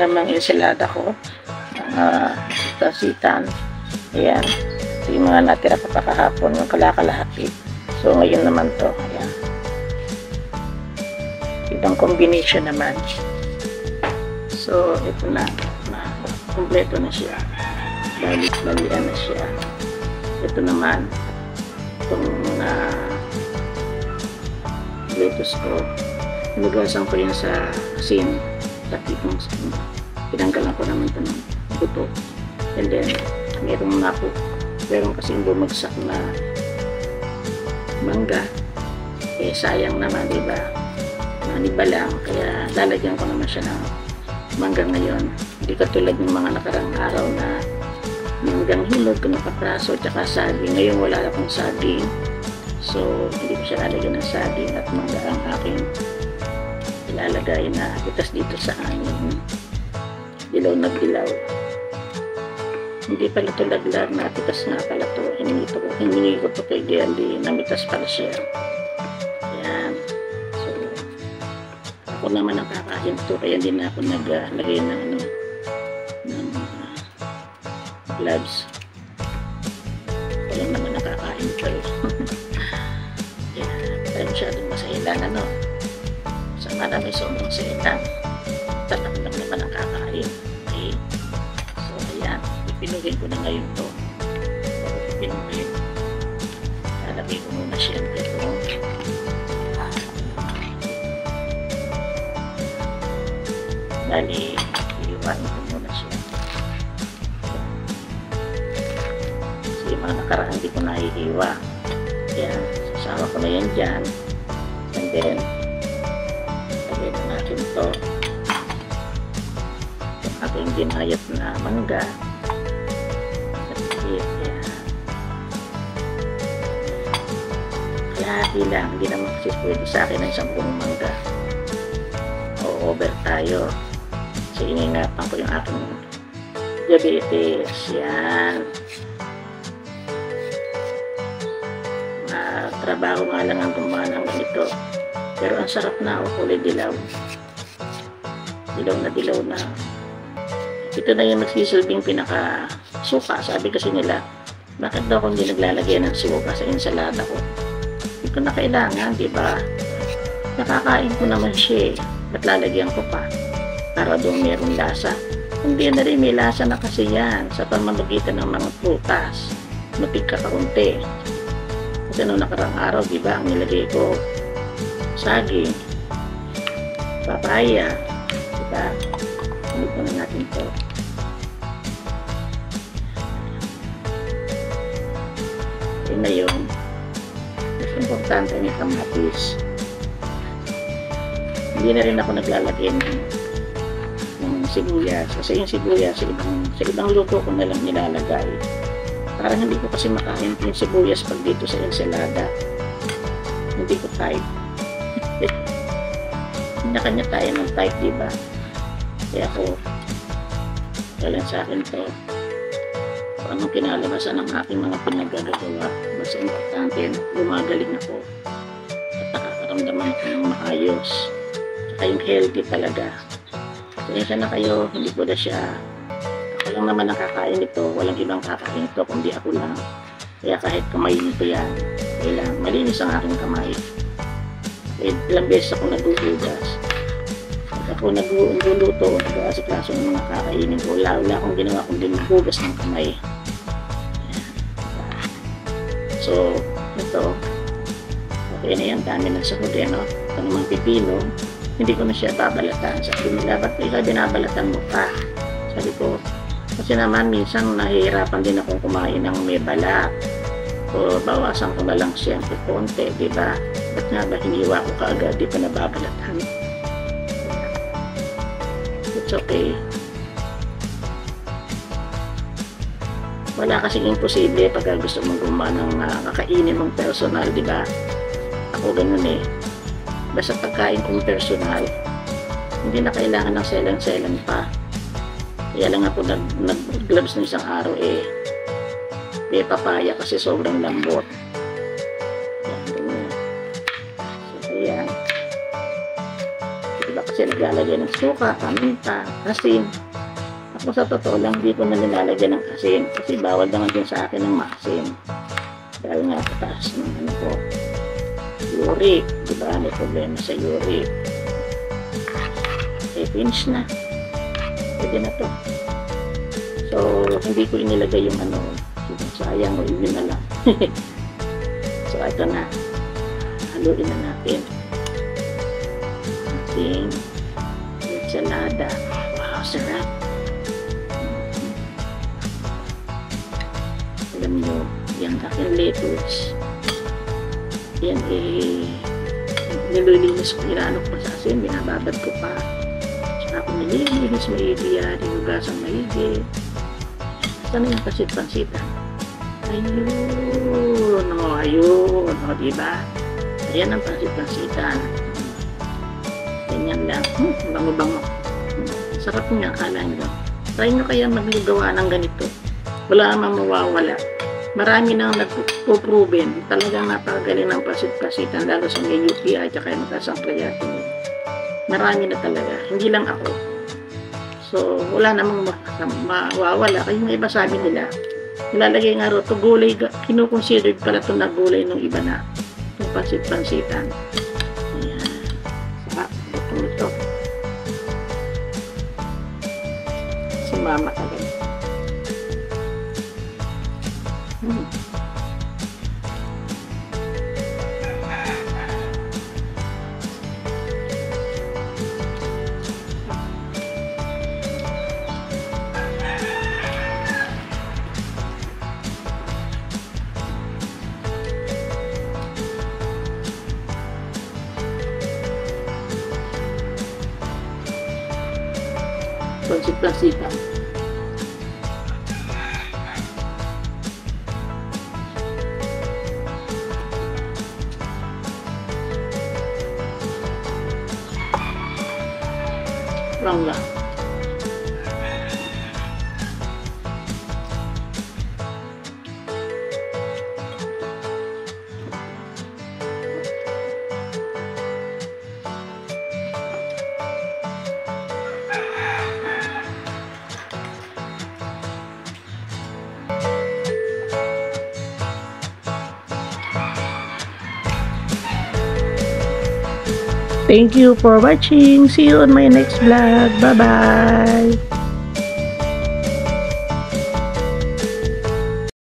namang ensalada ko. Tasitan. Ayan. Ito yung mga natira pa kahapon, yung kalakalahati. So, ngayon naman to. Ayan. Ibang combination naman. So, ito na. Kompleto na siya. Balik-balian na siya. Ito naman. Itong lettuce ko. Hinugasan ko yun sa asin. Tapos pinanggalan ko naman ito ng buto. And then, meron na po. Meron kasing bumagsak na mangga. Eh, sayang naman, diba? Maniba lang. Kaya lalagyan ko naman siya ng mangga ngayon. Hindi katulad ng mga nakarang araw na manggang hilod ko nakapraso tsaka saging. Ngayon wala akong saging. So, hindi ko siya lalagyan ng saging at mangga ang aking ilalagay na itas dito sa amin. Dilaw na dilaw. Hindi pala ito laglag na titas nga pala ito. Hiningi ko ito kay Gelly na mitas pala siya. Ayan. So, ako naman ang kakain ito kaya hindi na ako naglagay ng gloves. Wala naman nakakain ito. Tayo masyadong masailan, ano? Sama na may sobrang sailan. Talang lang naman ang kakain. Okay? So, ayan. Ipinugin ko na ngayon ito. Bago ipinugin. Lalagay ko muna siyempre ito. Dali, iiwain ko muna siya. Kasi yung mga nakaraan hindi ko nahihiwa. Kaya, sasama ko na yan dyan. And then, lagay na natin ito. Yung aking ginayat na mangga. Kalahati lang. Hindi naman kasi pwede sa akin ng 10 mangga. O over tayo. Kasi iningatan ko yung aking diabetes. Yan. Trabaho nga lang ang gumawa ng ganito. Pero ang sarap na o kulay dilaw. Dilaw na. Ito na yung nagsisilbing pinaka-suka. Sabi kasi nila, bakit daw kung hindi naglalagay ng suka sa ensalada ko? Hindi ko na kailangan, di ba? Nakakain ko naman siya. Ba't lalagyan ko pa? Para doon merong lasa. Hindi na rin may lasa na kasi yan sa pamamagitan ng mga prutas. Matig ka kaunti. Kasi noong nakarang araw, di ba, ang nilagay ko saging, papaya, di ba? Ulit na natin ito. Yun na yun. Mas importante yung kamatis. Hindi na rin ako naglalagay ng sibuyas. Kasi yung sibuyas, sa ibang luto ko na lang nilalagay. Parang hindi ko kasi makain yung sibuyas pag dito sa ensalada. Hindi ko type. Kanya-kanya tayo ng type, diba? Kaya ako, kailan sa akin to, kung anong kinalabasan ng aking mga pinagagawa, mas importante, gumagaling ako at nakakaramdaman ako ng maayos. Saka yung healthy talaga. Kaya na kayo, hindi ko na siya. Ako lang naman nakakain ito, walang ibang kakain ito kundi ako lang. Kaya kahit kamay nito yan, kailangan malinis ang aking kamay. Kaya ilang beses ako nagugugas. At ako nagluluto, nag-aasikaso ng mga kakainin ko. Wala akong ginawa kundi maghugas ng kamay. So, ito, okay na yan, dami ng sahod eh, no? Ito naman pipino, hindi ko na siya babalatan. Sabi nila, ba't ikaw binabalatan mo pa? Sabi ko, kasi naman minsan nahihirapan din akong kumain ng may balat. So, bawasan ko na lang siyempre konti, di ba? Ba't nga ba hiniwa ko kaagad, di pa nababalatan? It's okay. Wala kasing imposible pag gusto mong gumawa ng kakainin mong personal, di ba? Ako ganun eh. Basta pagkain kong personal, hindi na kailangan ng selang-selang pa. Kaya lang ako nag-gloves ng isang araw eh. May papaya kasi sobrang lambot. Ayan, ganyan. So, ayan. Diba kasi kasi naglalagay ng suka, paminta, asin. Ako sa totoo lang, hindi ko na nilalagyan ng asin kasi bawal naman din sa akin ng maasin. Dahil nga pataas ng ano ko, uric, diba? May problema sa uric. Okay, finish na. Pwede na to. So, hindi ko inilagay yung ano, sayang o yun na lang. So, ito na. Haluin na natin. Ating ensalada. Wow, sarap. Alam nyo, yung aking lettuce, yan nililinis ko, nilalok pa sa asin, binababad ko pa. Saka ako nililinis, maigi yan, hinugasang maigi. Sana yung pasit-pansitan. Ayun, ayun, diba? Ayan ang pasit-pansitan. Ganyan lang. Bango-bango. Sarap niya, akala nyo. Try nyo kaya maglugawa ng ganito. Wala namang mawawala. Marami nang nagpo-proven. Talagang napakagaling ng pasit-pasitan, lalo sa may UTI at yung mataas ang creatinine. Marami na talaga. Hindi lang ako. So, wala namang mawawala. Kaya yung iba sabi nila, nilalagay nga ro, ito gulay, kinukonsidered pala ito na gulay ng iba na yung pasit-pansitan. Ayan. Sarap. Ito. Si mama talaga. Pasit-pansitan. Lang lang. Thank you for watching. See you on my next vlog. Bye-bye.